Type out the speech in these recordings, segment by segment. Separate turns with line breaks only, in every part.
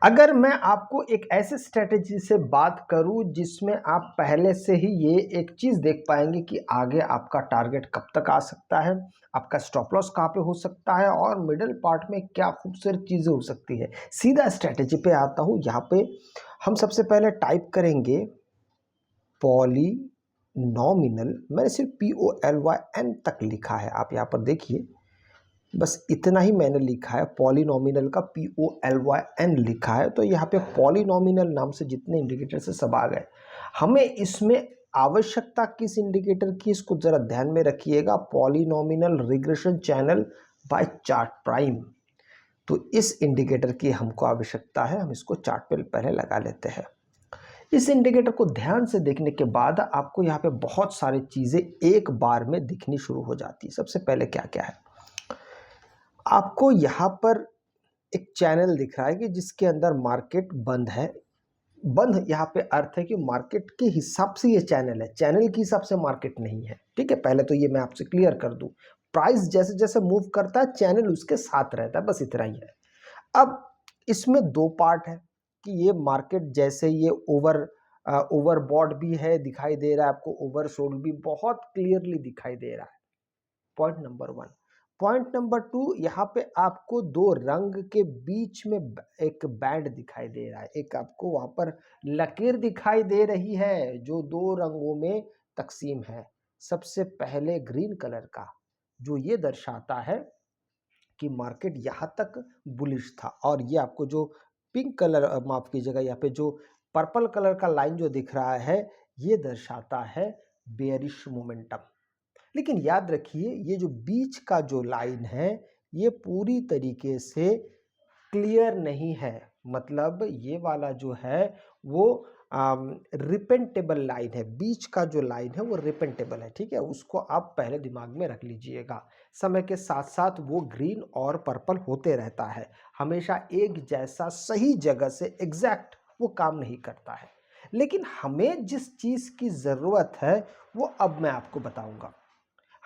अगर मैं आपको एक ऐसे स्ट्रैटेजी से बात करूं जिसमें आप पहले से ही ये एक चीज़ देख पाएंगे कि आगे आपका टारगेट कब तक आ सकता है, आपका स्टॉप लॉस कहाँ पे हो सकता है और मिडिल पार्ट में क्या खूबसूरत चीज़ें हो सकती है। सीधा स्ट्रैटेजी पे आता हूँ। यहाँ पे हम सबसे पहले टाइप करेंगे पॉली नॉमिनल। मैंने सिर्फ POLYN तक लिखा है, आप यहाँ पर देखिए, बस इतना ही मैंने लिखा है। पॉलिनॉमिनल का POLYN लिखा है, तो यहाँ पे पॉलिनॉमिनल नाम से जितने इंडिकेटर से सब आ गए। हमें इसमें आवश्यकता किस इंडिकेटर की, इसको जरा ध्यान में रखिएगा। Polynomial regression channel by chart prime, तो इस इंडिकेटर की हमको आवश्यकता है। हम इसको चार्ट पे पहले लगा लेते हैं। इस इंडिकेटर को ध्यान से देखने के बाद आपको यहाँ पे बहुत सारी चीजें एक बार में दिखनी शुरू हो जाती है। सबसे पहले क्या क्या है, आपको यहाँ पर एक चैनल दिख रहा है कि जिसके अंदर मार्केट बंद है। बंद यहाँ पे अर्थ है कि मार्केट के हिसाब से ये चैनल है, चैनल के हिसाब से मार्केट नहीं है। ठीक है, पहले तो ये मैं आपसे क्लियर कर दूं। प्राइस जैसे जैसे मूव करता है चैनल उसके साथ रहता है, बस इतना ही है। अब इसमें दो पार्ट है कि ये मार्केट जैसे ये ओवरबॉट भी है, दिखाई दे रहा है आपको, ओवरसोल्ड भी बहुत क्लियरली दिखाई दे रहा है। Point number 1। पॉइंट नंबर 2, यहाँ पे आपको दो रंग के बीच में एक बैंड दिखाई दे रहा है, एक आपको वहां पर लकीर दिखाई दे रही है जो दो रंगों में तकसीम है। सबसे पहले ग्रीन कलर का, जो ये दर्शाता है कि मार्केट यहां तक बुलिश था, और ये आपको जो पिंक कलर, माफ कीजिएगा, यहाँ पे जो पर्पल कलर का लाइन जो दिख रहा है, ये दर्शाता है बेयरिश मोमेंटम। लेकिन याद रखिए, ये जो बीच का जो लाइन है ये पूरी तरीके से क्लियर नहीं है। मतलब ये वाला जो है वो रिपेंटेबल लाइन है, बीच का जो लाइन है वो रिपेंटेबल है। ठीक है, उसको आप पहले दिमाग में रख लीजिएगा। समय के साथ साथ वो ग्रीन और पर्पल होते रहता है, हमेशा एक जैसा सही जगह से एग्जैक्ट वो काम नहीं करता है। लेकिन हमें जिस चीज की जरूरत है वो अब मैं आपको बताऊंगा।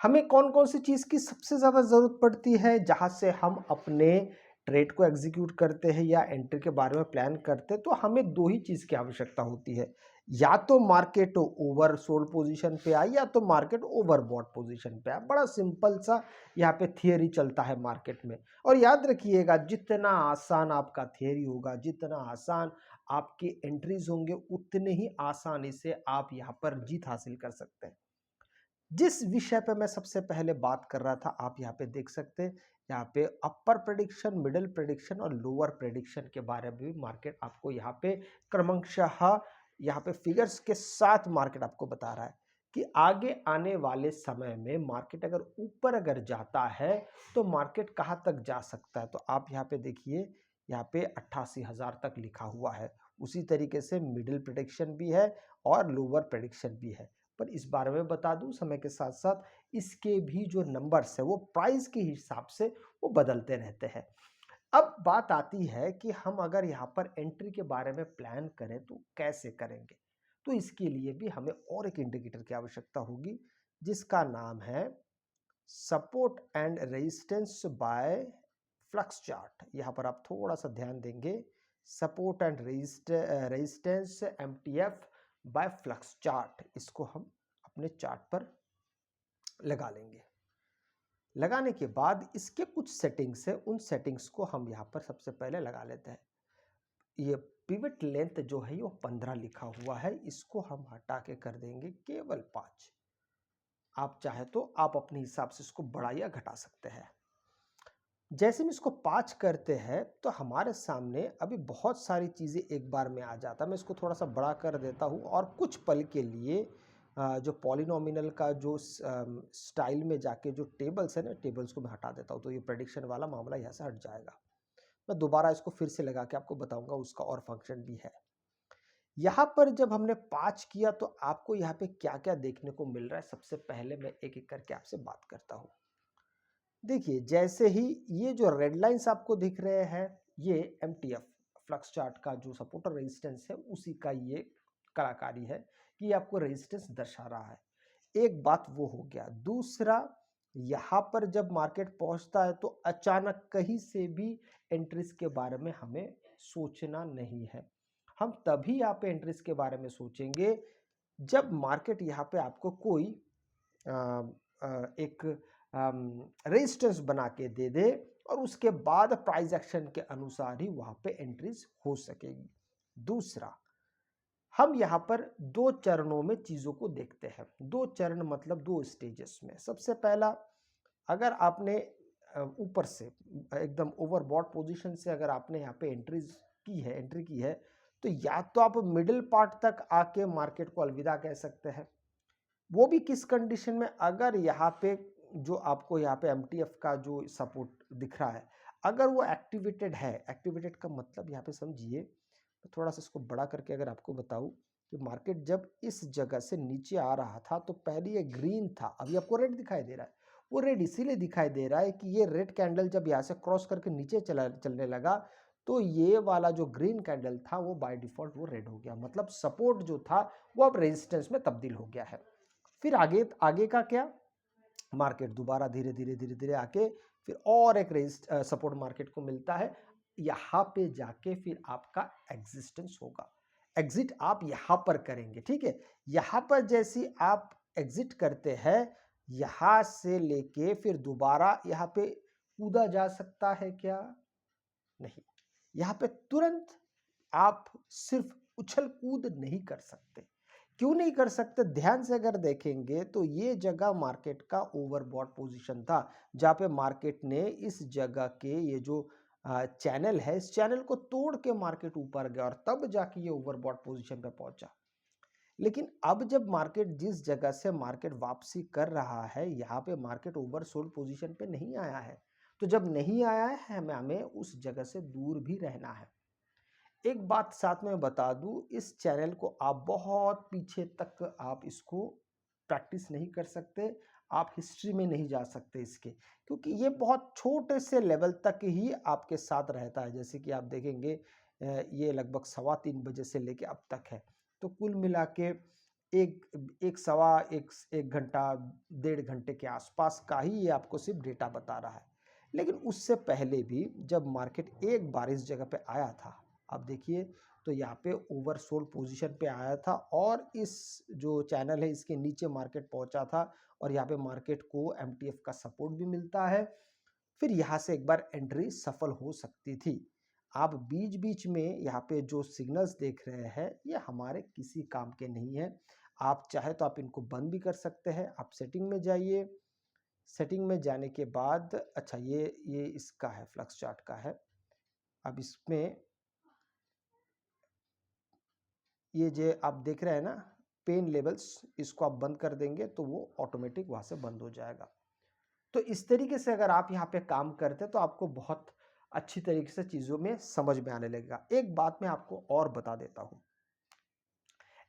हमें कौन कौन सी चीज़ की सबसे ज़्यादा ज़रूरत पड़ती है जहाँ से हम अपने ट्रेड को एग्जीक्यूट करते हैं या एंट्री के बारे में प्लान करते हैं। तो हमें दो ही चीज़ की आवश्यकता होती है, या तो मार्केट ओवर सोल्ड पोजीशन पे आए या तो मार्केट ओवरबॉट पोजीशन पे आए। बड़ा सिंपल सा यहाँ पे थियरी चलता है मार्केट में। और याद रखिएगा, जितना आसान आपका थियरी होगा, जितना आसान आपके एंट्रीज होंगे, उतने ही आसानी से आप यहाँ पर जीत हासिल कर सकते हैं। जिस विषय पे मैं सबसे पहले बात कर रहा था, आप यहाँ पे देख सकते हैं, यहाँ पे अपर प्रेडिक्शन, मिडिल प्रेडिक्शन और लोअर प्रेडिक्शन के बारे में भी मार्केट आपको यहाँ पे क्रमशः यहाँ पे फिगर्स के साथ मार्केट आपको बता रहा है कि आगे आने वाले समय में मार्केट अगर ऊपर अगर जाता है तो मार्केट कहाँ तक जा सकता है। तो आप यहाँ पे देखिए, यहाँ पे 88,000 तक लिखा हुआ है। उसी तरीके से मिडिल प्रेडिक्शन भी है और लोअर प्रेडिक्शन भी है। पर इस बारे में बता दूं, समय के साथ साथ इसके भी जो नंबर्स है वो प्राइस के हिसाब से वो बदलते रहते हैं। अब बात आती है कि हम अगर यहाँ पर एंट्री के बारे में प्लान करें तो कैसे करेंगे। तो इसके लिए भी हमें और एक इंडिकेटर की आवश्यकता होगी जिसका नाम है support and resistance by flux chart. यहाँ पर आप थोड़ा सा ध्यान देंगे, support and resistance MTF by flux chart, इसको हम अपने चार्ट पर लगा लेंगे। लगाने के बाद इसके कुछ सेटिंग्स है, उन सेटिंग्स को हम यहाँ पर सबसे पहले लगा लेते हैं। ये पिवट लेंथ जो है वो 15 लिखा हुआ है, इसको हम हटा के कर देंगे केवल 5। आप चाहे तो आप अपने हिसाब से इसको बढ़ा या घटा सकते हैं। जैसे हम इसको 5 करते हैं तो हमारे सामने अभी बहुत सारी चीज़ें एक बार में आ जाता है। मैं इसको थोड़ा सा बड़ा कर देता हूँ और कुछ पल के लिए जो पॉलिनॉमिनल का जो स्टाइल में जाके जो टेबल्स है ना, टेबल्स को मैं हटा देता हूँ, तो ये प्रेडिक्शन वाला मामला यहाँ से हट जाएगा। मैं दोबारा इसको फिर से लगा के आपको बताऊंगा, उसका और फंक्शन भी है। यहाँ पर जब हमने 5 किया तो आपको यहाँ पे क्या क्या देखने को मिल रहा है, सबसे पहले मैं एक एक करके आपसे बात करता हूँ। देखिए, जैसे ही ये जो रेड लाइंस आपको दिख रहे हैं, ये MTF फ्लक्स चार्ट का जो सपोर्ट और रेजिस्टेंस है उसी का ये कलाकारी है कि आपको रेजिस्टेंस दर्शा रहा है। एक बात वो हो गया। दूसरा, यहाँ पर जब मार्केट पहुंचता है तो अचानक कहीं से भी एंट्रीज के बारे में हमें सोचना नहीं है। हम तभी यहाँ पे एंट्रीज के बारे में सोचेंगे जब मार्केट यहाँ पे आपको कोई एक रेजिस्टेंस बना के दे दे और उसके बाद प्राइस एक्शन के अनुसार ही वहाँ पे एंट्रीज हो सकेगी। दूसरा, हम यहाँ पर दो चरणों में चीज़ों को देखते हैं। दो चरण मतलब दो स्टेजेस में। सबसे पहला, अगर आपने ऊपर से एकदम ओवरबॉट पोजीशन से अगर आपने यहाँ पे एंट्री की है तो या तो आप मिडिल पार्ट तक आके मार्केट को अलविदा कह सकते हैं। वो भी किस कंडीशन में, अगर यहाँ पे जो आपको यहाँ पे एमटीएफ का जो सपोर्ट दिख रहा है अगर वो एक्टिवेटेड है। एक्टिवेटेड का मतलब यहाँ पे समझिए, तो थोड़ा सा इसको बड़ा करके अगर आपको बताऊं कि मार्केट जब इस जगह से नीचे आ रहा था तो पहले ये ग्रीन था, अभी आपको रेड दिखाई दे रहा है। वो रेड इसीलिए दिखाई दे रहा है कि ये रेड कैंडल जब यहाँ से क्रॉस करके नीचे चलने लगा तो ये वाला जो ग्रीन कैंडल था वो बाय डिफॉल्ट वो रेड हो गया, मतलब सपोर्ट जो था वो अब रेजिस्टेंस में तब्दील हो गया है। फिर आगे का क्या, मार्केट दोबारा धीरे धीरे आके फिर और एक सपोर्ट मार्केट को मिलता है। यहाँ पे जाके फिर आपका एग्जिस्टेंस होगा। एग्जिट आप यहाँ पर करेंगे, ठीक है। यहाँ पर जैसी आप एग्जिट करते हैं, यहाँ से लेके फिर दोबारा यहाँ पे कूदा जा सकता है क्या? नहीं। यहाँ पे तुरंत आप सिर्फ उछल कूद नहीं कर सकते। क्यों नहीं कर सकते? ध्यान से अगर देखेंगे तो ये जगह मार्केट का ओवरबॉट पोजीशन था, जहां पे मार्केट ने इस जगह के ये जो चैनल है, इस चैनल को तोड़ के मार्केट ऊपर गया और तब जाके ये ओवरबॉट पोजीशन पे पहुंचा। लेकिन अब जब मार्केट जिस जगह से मार्केट वापसी कर रहा है, यहाँ पे मार्केट ओवरसोल्ड पोजीशन पे नहीं आया है। तो जब नहीं आया है हमें उस जगह से दूर भी रहना है। एक बात साथ में बता दूं, इस चैनल को आप बहुत पीछे तक आप इसको प्रैक्टिस नहीं कर सकते, आप हिस्ट्री में नहीं जा सकते इसके, क्योंकि ये बहुत छोटे से लेवल तक ही आपके साथ रहता है। जैसे कि आप देखेंगे ये लगभग 3:15 बजे से लेके अब तक है, तो कुल मिला के एक घंटा 1.5 घंटे के आसपास का ही ये आपको सिर्फ डेटा बता रहा है। लेकिन उससे पहले भी जब मार्केट एक बार इस जगह पे आया था, आप देखिए तो यहाँ पे ओवरसोल्ड पोजीशन पे आया था और इस जो चैनल है इसके नीचे मार्केट पहुंचा था और यहाँ पे मार्केट को एमटीएफ का सपोर्ट भी मिलता है। फिर यहाँ से एक बार एंट्री सफल हो सकती थी। आप बीच बीच में यहाँ पे जो सिग्नल्स देख रहे हैं ये हमारे किसी काम के नहीं है। आप चाहे तो आप इनको बंद भी कर सकते हैं। आप सेटिंग में जाइए, सेटिंग में जाने के बाद अच्छा ये इसका है, फ्लक्स चार्ट का है। अब इसमें ये जो आप देख रहे हैं ना पेन लेवल्स, इसको आप बंद कर देंगे तो वो ऑटोमेटिक वहां से बंद हो जाएगा। तो इस तरीके से अगर आप यहाँ पे काम करते हैं तो आपको बहुत अच्छी तरीके से चीजों में समझ में आने लगेगा। एक बात मैं आपको और बता देता हूं,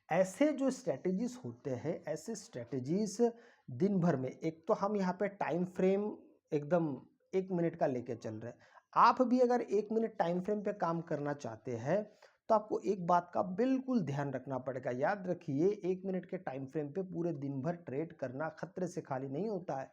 ऐसे जो स्ट्रेटेजीज होते हैं, ऐसे स्ट्रेटेजीज दिन भर में, एक तो हम यहाँ पे टाइम फ्रेम एकदम 1 मिनट का लेके चल रहे हैं। आप भी अगर 1 मिनट टाइम फ्रेम पे काम करना चाहते हैं तो आपको एक बात का बिल्कुल ध्यान रखना पड़ेगा। याद रखिए 1 मिनट के टाइम फ्रेम पे पूरे दिन भर ट्रेड करना खतरे से खाली नहीं होता है।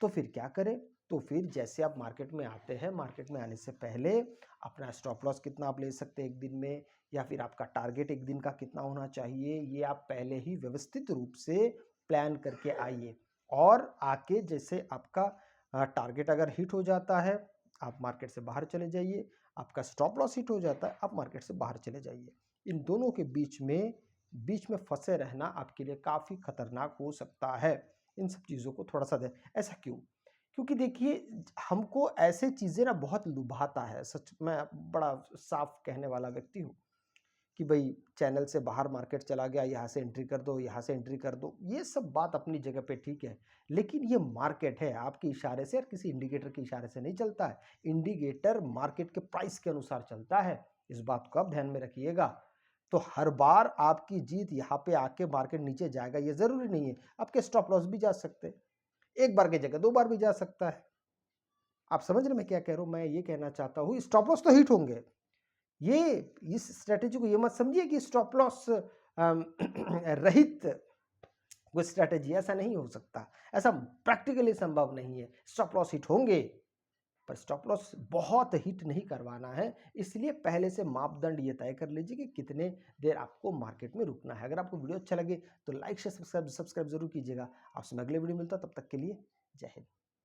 तो फिर क्या करें? तो फिर जैसे आप मार्केट में आते हैं, मार्केट में आने से पहले अपना स्टॉप लॉस कितना आप ले सकते हैं एक दिन में, या फिर आपका टारगेट एक दिन का कितना होना चाहिए, ये आप पहले ही व्यवस्थित रूप से प्लान करके आइए। और आके जैसे आपका टारगेट अगर हिट हो जाता है आप मार्केट से बाहर चले जाइए, आपका स्टॉप लॉस हिट हो जाता है आप मार्केट से बाहर चले जाइए। इन दोनों के बीच में फंसे रहना आपके लिए काफ़ी खतरनाक हो सकता है। इन सब चीज़ों को थोड़ा सा दें। ऐसा क्यों? क्योंकि देखिए हमको ऐसे चीज़ें ना बहुत लुभाता है। सच मैं बड़ा साफ कहने वाला व्यक्ति हूँ कि भाई चैनल से बाहर मार्केट चला गया, यहाँ से एंट्री कर दो, यहाँ से एंट्री कर दो, ये सब बात अपनी जगह पे ठीक है। लेकिन ये मार्केट है, आपके इशारे से और किसी इंडिकेटर के इशारे से नहीं चलता है। इंडिकेटर मार्केट के प्राइस के अनुसार चलता है, इस बात को आप ध्यान में रखिएगा। तो हर बार आपकी जीत यहाँ पे आके मार्केट नीचे जाएगा ये जरूरी नहीं है। आपके स्टॉप लॉस भी जा सकते हैं, एक बार की जगह 2 बार भी जा सकता है। आप समझ रहे मैं क्या कह रहा हूं? मैं ये कहना चाहता हूं स्टॉप लॉस तो हिट होंगे। ये इस स्ट्रेटेजी को ये मत समझिए कि स्टॉप लॉस रहित कोई स्ट्रेटेजी, ऐसा नहीं हो सकता। ऐसा प्रैक्टिकली संभव नहीं है। स्टॉप लॉस हिट होंगे पर स्टॉप लॉस बहुत हिट नहीं करवाना है, इसलिए पहले से मापदंड ये तय कर लीजिए कि कितने देर आपको मार्केट में रुकना है। अगर आपको वीडियो अच्छा लगे तो लाइक शेयर सब्सक्राइब जरूर कीजिएगा। आपसे मैं अगले वीडियो मिलता हूं, तब तक के लिए जय हिंद।